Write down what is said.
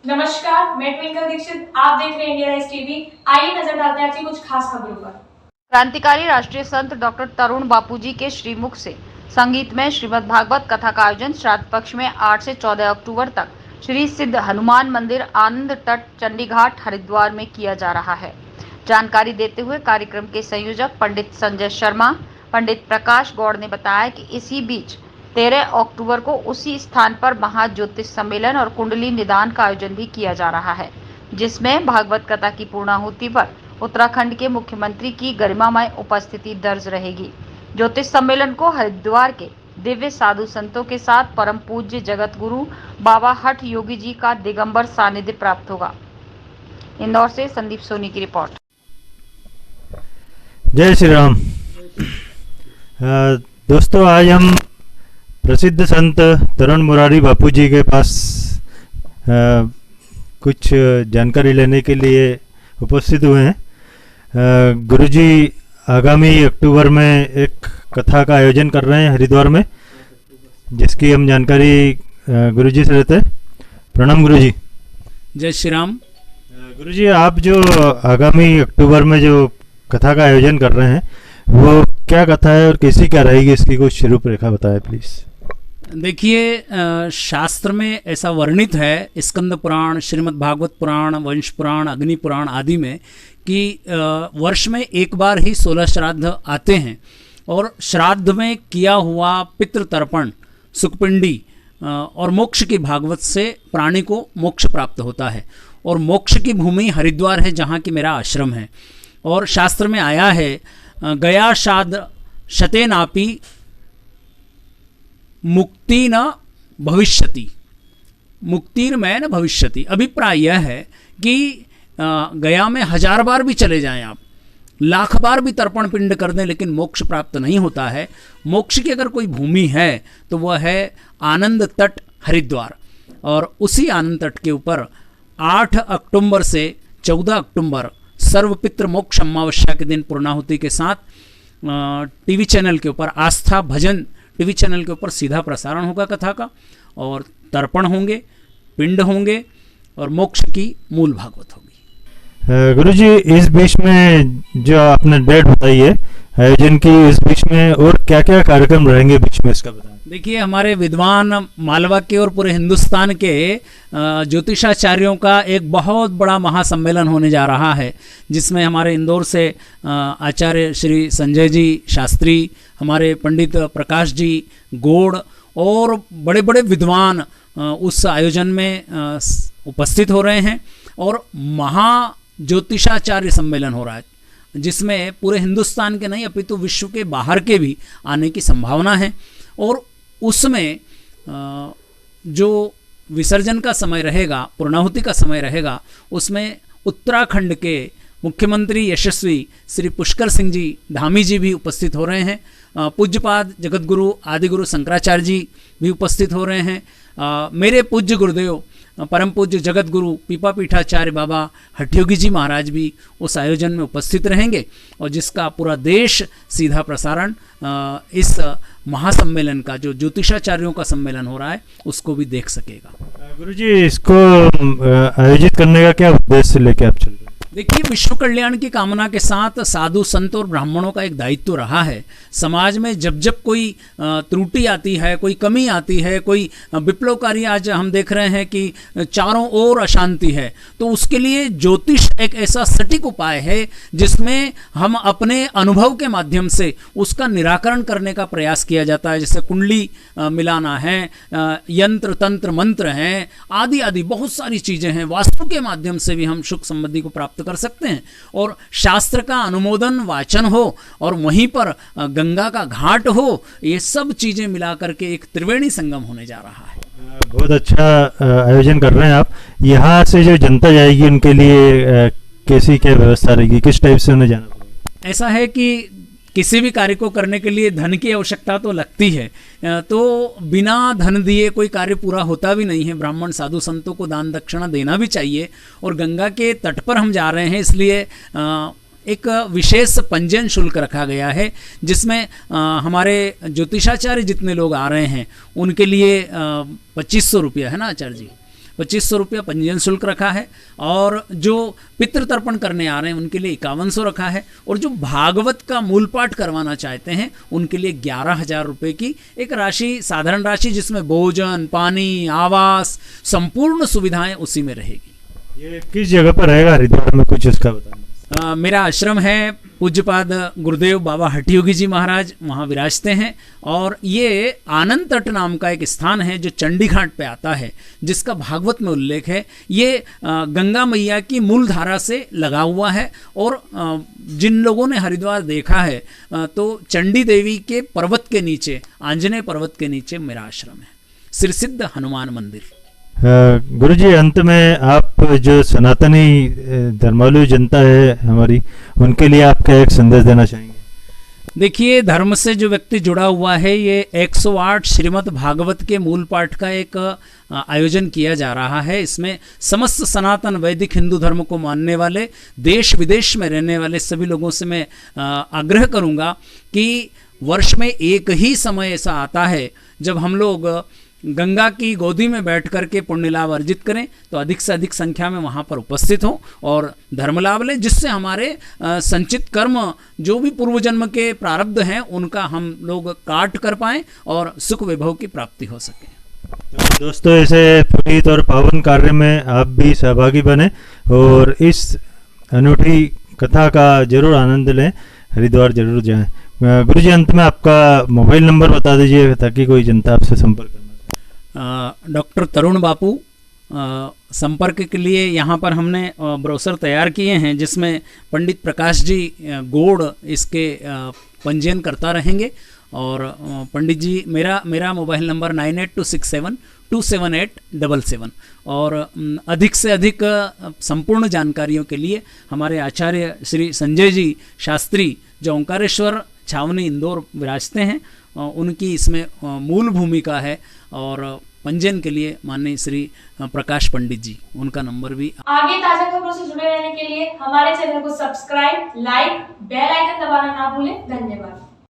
नमस्कार, मैं ट्विंकल दीक्षित। आप देख रहे हैं इंडिया राइज टीवी। आइए नजर डालते हैं आज की कुछ खास खबरों पर। क्रांतिकारी राष्ट्रीय संत डॉक्टर तरुण बापूजी के श्रीमुख से संगीत में श्रीमद् भागवत कथा का आयोजन श्राद्ध पक्ष में 8 से 14 अक्टूबर तक श्री सिद्ध हनुमान मंदिर आनंद तट चंडीघाट हरिद्वार में किया जा रहा है। जानकारी देते हुए कार्यक्रम के संयोजक पंडित संजय शर्मा, पंडित प्रकाश गौड़ ने बताया कि इसी बीच 13 अक्टूबर को उसी स्थान पर महाज्योतिष सम्मेलन और कुंडली निदान का आयोजन भी किया जा रहा है, जिसमें भागवत कथा की पूर्णाहुति पर उत्तराखंड के मुख्यमंत्री की गरिमामय उपस्थिति दर्ज रहेगी। ज्योतिष सम्मेलन को हरिद्वार के दिव्य साधु संतों के साथ परम पूज्य जगत गुरु बाबा हठ योगी जी का दिगंबर सानिध्य प्राप्त होगा। इंदौर से संदीप सोनी की रिपोर्ट। जय श्री राम। दोस्तों, आज हम प्रसिद्ध संत तरुण मुरारी बापूजी के पास कुछ जानकारी लेने के लिए उपस्थित हुए हैं। गुरुजी आगामी अक्टूबर में एक कथा का आयोजन कर रहे हैं हरिद्वार में, जिसकी हम जानकारी गुरुजी से लेते हैं। प्रणाम गुरुजी। जय श्री राम। गुरुजी, आप जो आगामी अक्टूबर में जो कथा का आयोजन कर रहे हैं, वो क्या कथा है और कैसी क्या रहेगी, इसकी कुछ रूपरेखा बताएं प्लीज़। देखिए, शास्त्र में ऐसा वर्णित है, स्कंद पुराण, श्रीमद् भागवत पुराण, वंश पुराण, अग्नि पुराण आदि में, कि वर्ष में एक बार ही 16 श्राद्ध आते हैं और श्राद्ध में किया हुआ पितृ तर्पण, सुखपिंडी और मोक्ष की भागवत से प्राणी को मोक्ष प्राप्त होता है। और मोक्ष की भूमि हरिद्वार है, जहाँ की मेरा आश्रम है। और शास्त्र में आया है, गया शाद शतेनापि मुक्ति न भविष्यति, मुक्तिर्मय न भविष्यति। अभिप्राय यह है कि गया में 1000 बार भी चले जाएं आप, लाख बार भी तर्पण पिंड कर दें, लेकिन मोक्ष प्राप्त नहीं होता है। मोक्ष की अगर कोई भूमि है तो वह है आनंद तट हरिद्वार। और उसी आनंद तट के ऊपर 8 अक्टूबर से 14 अक्टूबर सर्वपितृ मोक्ष अमावस्या के दिन पूर्णाहुति के साथ टीवी चैनल के ऊपर, आस्था भजन टीवी चैनल के ऊपर सीधा प्रसारण होगा कथा का, और तर्पण होंगे, पिंड होंगे और मोक्ष की मूल भागवत होगी। गुरुजी, इस बीच में जो आपने डेट बताई है आयोजन की, इस बीच में और क्या क्या कार्यक्रम रहेंगे बीच में, इसका बताएं। देखिए, हमारे विद्वान मालवा के और पूरे हिंदुस्तान के ज्योतिषाचार्यों का एक बहुत बड़ा महासम्मेलन होने जा रहा है, जिसमें हमारे इंदौर से आचार्य श्री संजय जी शास्त्री, हमारे पंडित प्रकाश जी गौड़ और बड़े बड़े विद्वान उस आयोजन में उपस्थित हो रहे हैं। और महा ज्योतिषाचार्य सम्मेलन हो रहा है, जिसमें पूरे हिंदुस्तान के नहीं अपितु विश्व के बाहर के भी आने की संभावना है। और उसमें जो विसर्जन का समय रहेगा, पूर्णाहुति का समय रहेगा, उसमें उत्तराखंड के मुख्यमंत्री यशस्वी श्री पुष्कर सिंह जी धामी जी भी उपस्थित हो रहे हैं। पूज्यपाद जगतगुरु आदिगुरु शंकराचार्य जी भी उपस्थित हो रहे हैं। मेरे पूज्य गुरुदेव परम पूज्य जगत गुरु पीपा पीठाचार्य बाबा हठयोगी जी महाराज भी उस आयोजन में उपस्थित रहेंगे, और जिसका पूरा देश सीधा प्रसारण इस महासम्मेलन का, जो ज्योतिषाचार्यों का सम्मेलन हो रहा है, उसको भी देख सकेगा। गुरुजी, इसको आयोजित करने का क्या उद्देश्य लेके आप चल रहे हैं? देखिए, विश्व कल्याण की कामना के साथ साधु संत और ब्राह्मणों का एक दायित्व रहा है। समाज में जब जब कोई त्रुटि आती है, कोई कमी आती है, कोई विप्लवकारी, आज हम देख रहे हैं कि चारों ओर अशांति है, तो उसके लिए ज्योतिष एक ऐसा सटीक उपाय है जिसमें हम अपने अनुभव के माध्यम से उसका निराकरण करने का प्रयास किया जाता है। जैसे कुंडली मिलाना है, यंत्र तंत्र मंत्र हैं, आदि आदि बहुत सारी चीज़ें हैं। वास्तु के माध्यम से भी हम सुख समृद्धि को प्राप्त कर सकते हैं, और शास्त्र का अनुमोदन वाचन हो और वहीं पर गंगा का घाट हो, ये सब चीजें मिलाकर के एक त्रिवेणी संगम होने जा रहा है। बहुत अच्छा आयोजन कर रहे हैं आप। यहाँ से जो जनता जाएगी उनके लिए कैसी क्या व्यवस्था रहेगी, किस टाइप से उन्हें जाना पड़ेगा? ऐसा है कि किसी भी कार्य को करने के लिए धन की आवश्यकता तो लगती है, तो बिना धन दिए कोई कार्य पूरा होता भी नहीं है। ब्राह्मण साधु संतों को दान दक्षिणा देना भी चाहिए। और गंगा के तट पर हम जा रहे हैं, इसलिए एक विशेष पंजीयन शुल्क रखा गया है, जिसमें हमारे ज्योतिषाचार्य जितने लोग आ रहे हैं उनके लिए 2500 रुपया है ना आचार्य जी, 2500 रुपया पंजीयन शुल्क रखा है, और जो पितृ तर्पण करने आ रहे हैं उनके लिए 5100 रखा है, और जो भागवत का मूल पाठ करवाना चाहते हैं उनके लिए 11,000 रुपये की एक राशि, साधारण राशि, जिसमें भोजन, पानी, आवास, संपूर्ण सुविधाएं उसी में रहेगी। ये किस जगह पर रहेगा हरिद्वार में, कुछ इसका बताना। मेरा आश्रम है, पूज्यपाद गुरुदेव बाबा हठयोगी जी महाराज वहाँ विराजते हैं, और ये आनंद तट नाम का एक स्थान है जो चंडी घाट पे आता है, जिसका भागवत में उल्लेख है। ये गंगा मैया की मूल धारा से लगा हुआ है, और जिन लोगों ने हरिद्वार देखा है तो चंडी देवी के पर्वत के नीचे, आंजनेय पर्वत के नीचे मेरा आश्रम है, सिरसिद्ध हनुमान मंदिर। गुरुजी, अंत में आप जो सनातनी धर्मावलंबी जनता है हमारी, उनके लिए आप क्या एक संदेश देना चाहेंगे? देखिए, धर्म से जो व्यक्ति जुड़ा हुआ है, ये 108 श्रीमद् भागवत के मूल पाठ का एक आयोजन किया जा रहा है। इसमें समस्त सनातन वैदिक हिंदू धर्म को मानने वाले, देश विदेश में रहने वाले सभी लोगों से मैं आग्रह करूँगा कि वर्ष में एक ही समय ऐसा आता है जब हम लोग गंगा की गोदी में बैठ कर के पुण्य लाभ अर्जित करें, तो अधिक से अधिक संख्या में वहाँ पर उपस्थित हों और धर्म लाभ लें, जिससे हमारे संचित कर्म, जो भी पूर्व जन्म के प्रारब्ध हैं, उनका हम लोग काट कर पाएं और सुख वैभव की प्राप्ति हो सके। तो दोस्तों, ऐसे पुनीत और पावन कार्य में आप भी सहभागी बने और इस अनूठी कथा का जरूर आनंद लें, हरिद्वार जरूर जाएं। गुरुजी, अंत में आपका मोबाइल नंबर बता दीजिए ताकि कोई जनता आपसे संपर्क करना। डॉक्टर तरुण बापू, संपर्क के लिए यहाँ पर हमने ब्रोशर तैयार किए हैं, जिसमें पंडित प्रकाश जी गोड़ इसके पंजीयन करता रहेंगे, और पंडित जी, मेरा मोबाइल नंबर 9826727877, और अधिक से अधिक संपूर्ण जानकारियों के लिए हमारे आचार्य श्री संजय जी शास्त्री, जो ओंकारेश्वर छावनी इंदौर विराजते हैं, उनकी इसमें मूल भूमिका है, और पंजीयन के लिए माननीय श्री प्रकाश पंडित जी, उनका नंबर भी। आगे ताजा खबरों से जुड़े रहने के लिए हमारे चैनल को सब्सक्राइब, लाइक, बेल आइकन दबाना ना भूलें। धन्यवाद।